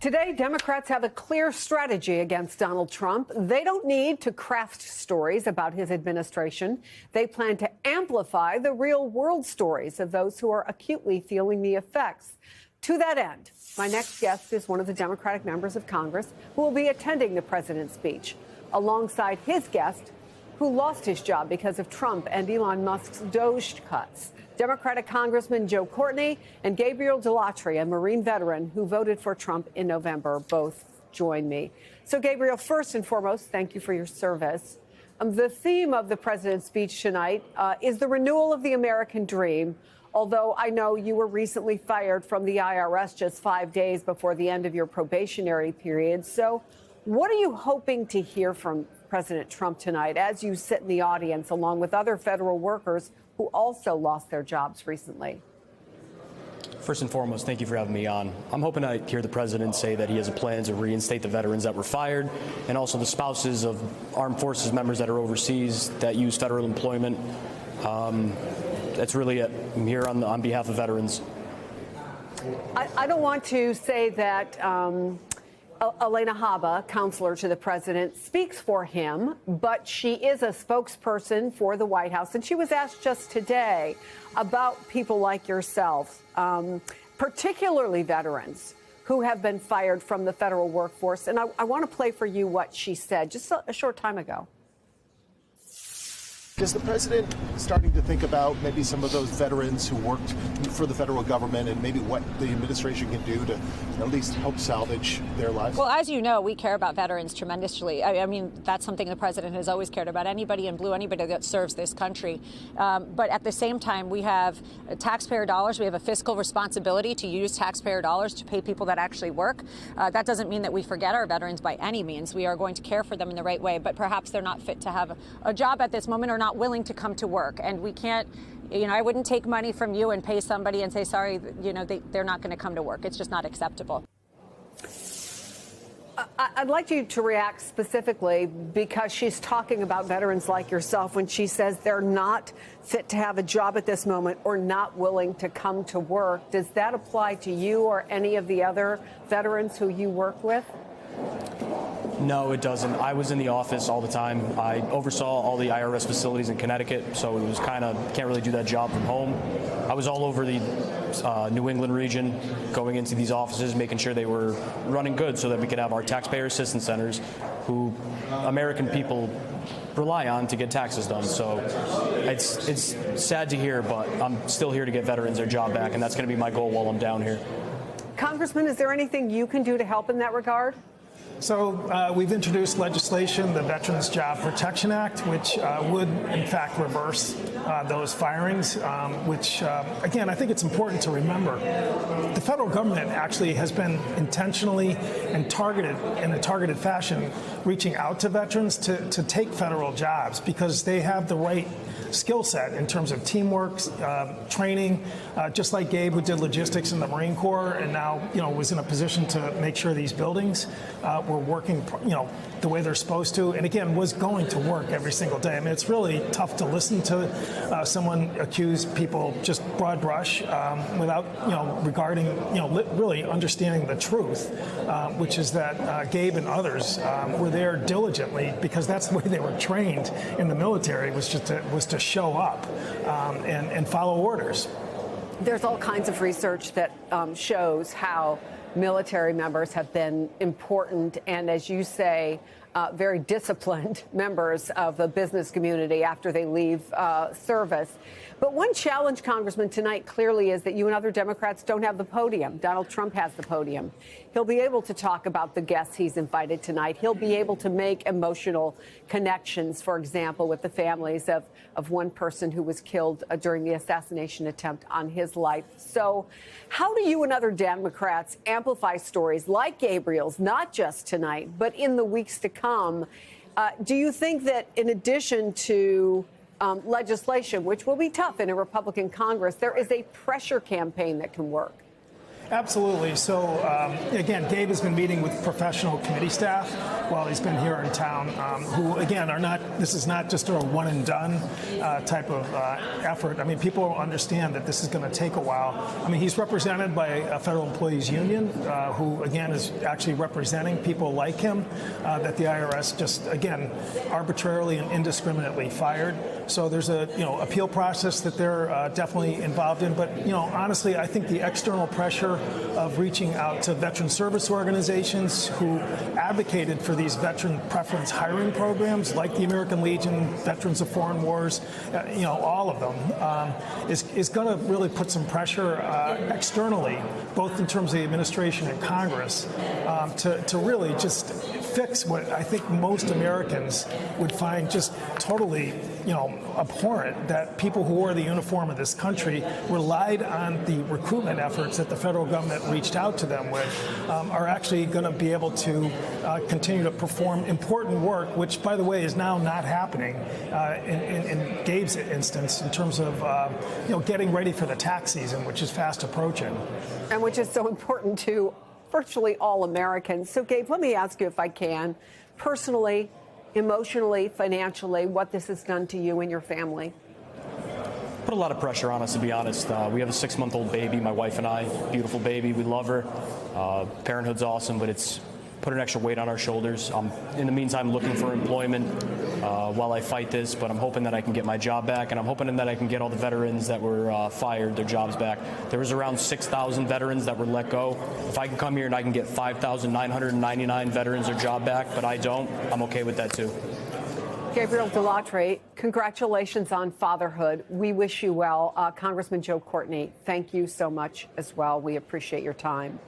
Today, Democrats have a clear strategy against Donald Trump. They don't need to craft stories about his administration. They plan to amplify the real world stories of those who are acutely feeling the effects. To that end, my next guest is one of the Democratic members of Congress who will be attending the president's speech, alongside his guest who lost his job because of Trump and Elon Musk's DOGE cuts. Democratic Congressman Joe Courtney and Gabriel Delattre, a Marine veteran who voted for Trump in November, both join me. So, Gabriel, first and foremost, thank you for your service. The theme of the president's speech tonight is the renewal of the American dream, although I know you were recently fired from the IRS just 5 days before the end of your probationary period. So what are you hoping to hear from President Trump tonight as you sit in the audience along with other federal workers who also lost their jobs recently? First and foremost, thank you for having me on. I'm hoping to hear the president say that he has a plan to reinstate the veterans that were fired and also the spouses of armed forces members that are overseas that use federal employment. That's really it. I'm here on behalf of veterans. I don't want to say that Alina Habba, counselor to the president, speaks for him, but she is a spokesperson for the White House. And she was asked just today about people like yourself, particularly veterans who have been fired from the federal workforce. And I want to play for you what she said just a short time ago. Is the president starting to think about maybe some of those veterans who worked for the federal government and maybe what the administration can do to at least help salvage their lives? Well, as you know, we care about veterans tremendously. I mean, that's something the president has always cared about. Anybody in blue, anybody that serves this country. But at the same time, we have taxpayer dollars. We have a fiscal responsibility to use taxpayer dollars to pay people that actually work. That doesn't mean that we forget our veterans by any means. We are going to care for them in the right way, but perhaps they're not fit to have a job at this moment or not willing to come to work. And we can't, I wouldn't take money from you and pay somebody and say, sorry, they're not going to come to work. It's just not acceptable. I'd like you to react specifically because she's talking about veterans like yourself when she says they're not fit to have a job at this moment or not willing to come to work. Does that apply to you or any of the other veterans who you work with? No, it doesn't. I was in the office all the time. I oversaw all the IRS facilities in Connecticut, so it was can't really do that job from home. I was all over the New England region, going into these offices, making sure they were running good so that we could have our taxpayer assistance centers who American people rely on to get taxes done. So it's sad to hear, but I'm still here to get veterans their job back, and that's going to be my goal while I'm down here. Congressman, is there anything you can do to help in that regard? So we've introduced legislation, the Veterans Job Protection Act, which would, in fact, reverse those firings, which, again, I think it's important to remember. The federal government actually has been intentionally and targeted, in a targeted fashion, reaching out to veterans to take federal jobs because they have the right skill set in terms of teamwork, training, just like Gabe, who did logistics in the Marine Corps and now, was in a position to make sure these buildings were working, the way they're supposed to, and again, was going to work every single day. I mean, it's really tough to listen to someone accuse people just broad brush without, regarding, really understanding the truth, which is that Gabe and others were there diligently because that's the way they were trained in the military, was to show up and follow orders. There's all kinds of research that shows how military members have been important and, as you say, very disciplined members of the business community after they leave service. But one challenge, Congressman, tonight clearly is that you and other Democrats don't have the podium. Donald Trump has the podium. He'll be able to talk about the guests he's invited tonight. He'll be able to make emotional connections, for example, with the families of one person who was killed during the assassination attempt on his life. So how do you and other Democrats amplify stories like Gabriel's, not just tonight, but in the weeks to come? Do you think that in addition to legislation, which will be tough in a Republican Congress, there is a pressure campaign that can work? Absolutely. So, again, Gabe has been meeting with professional committee staff while he's been here in town, who, again, this is not just a one and done type of effort. I mean, people understand that this is going to take a while. I mean, he's represented by a federal employees union, who, again, is actually representing people like him that the IRS just, again, arbitrarily and indiscriminately fired. So there's a, appeal process that they're definitely involved in. But, honestly, I think the external pressure of reaching out to veteran service organizations who advocated for these veteran preference hiring programs like the American Legion, Veterans of Foreign Wars, all of them, is going to really put some pressure externally, both in terms of the administration and Congress, to really just fix what I think most Americans would find just totally, abhorrent, that people who wore the uniform of this country relied on the recruitment efforts that the federal government reached out to them with, are actually going to be able to continue to perform important work, which, by the way, is now not happening in Gabe's instance in terms of getting ready for the tax season, which is fast approaching. And which is so important to virtually all Americans. So, Gabe, let me ask you, if I can, personally, emotionally, financially, what this has done to you and your family. Put a lot of pressure on us, to be honest. We have a 6-month-old baby, my wife and I. Beautiful baby. We love her. Parenthood's awesome, but it's put an extra weight on our shoulders. I'm, in the meantime, looking for employment while I fight this, but I'm hoping that I can get my job back, and I'm hoping that I can get all the veterans that were fired their jobs back. There was around 6,000 veterans that were let go. If I can come here and I can get 5,999 veterans their job back, but I don't, I'm okay with that too. Gabriel Delattre, congratulations on fatherhood. We wish you well. Congressman Joe Courtney, thank you so much as well. We appreciate your time.